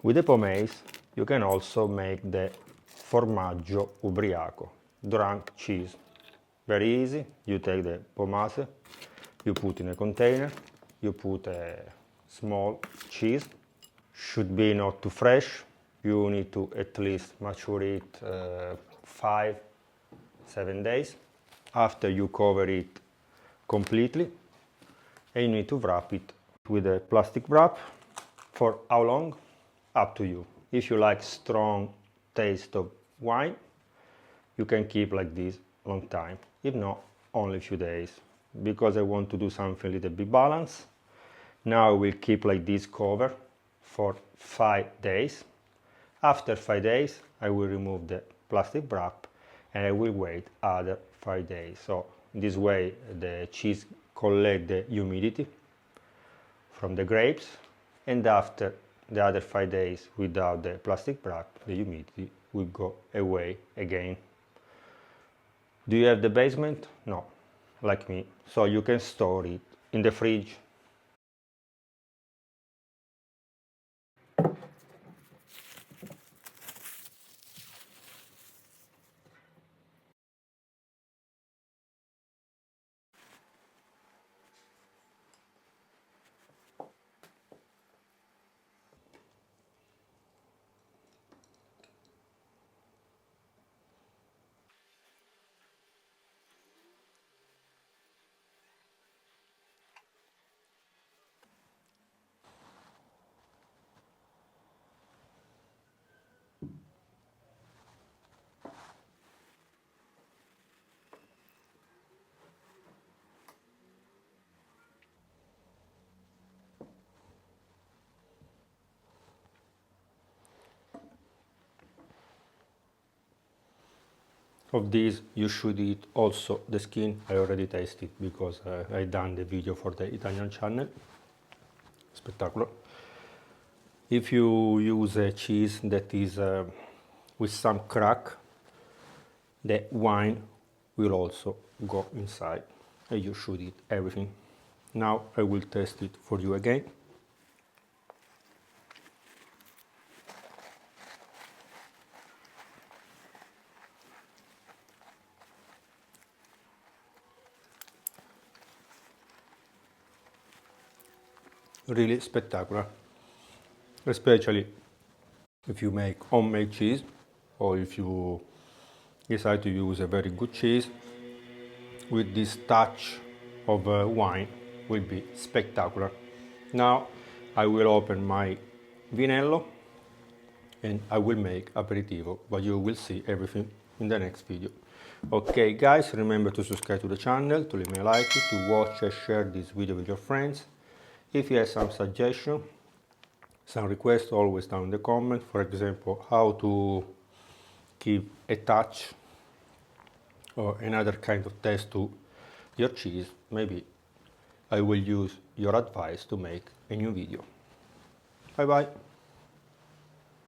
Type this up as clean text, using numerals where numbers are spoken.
With the pomace, you can also make the formaggio ubriaco, drunk cheese. Very easy. You take the pomace, you put in a container, you put a small cheese. Should be not too fresh. You need to at least mature it 5-7 days. After you cover it completely, and you need to wrap it with a plastic wrap. For how long? Up to you. If you like strong taste of wine, you can keep like this long time. If not, only a few days. Because I want to do something a little bit balanced, now I will keep like this cover for 5 days. After 5 days, I will remove the plastic wrap and I will wait other 5 days. So this way the cheese collect the humidity from the grapes, and after the other 5 days without the plastic wrap, the humidity will go away again. Do you have the basement? No, like me. So you can store it in the fridge. Of this you should eat also the skin. I already tasted because I done the video for the Italian channel. Spectacular. If you use a cheese that is with some crack, the wine will also go inside and you should eat everything. Now I will test it for you again. Really spectacular, especially if you make homemade cheese or if you decide to use a very good cheese with this touch of wine will be spectacular. Now I will open my vinello and I will make aperitivo, but you will see everything in the next video. Okay guys, remember to subscribe to the channel, to leave me a like, to watch and share this video with your friends. If you have some suggestion, some requests, always down in the comment. For example, how to give a touch or another kind of taste to your cheese. Maybe I will use your advice to make a new video. Bye bye.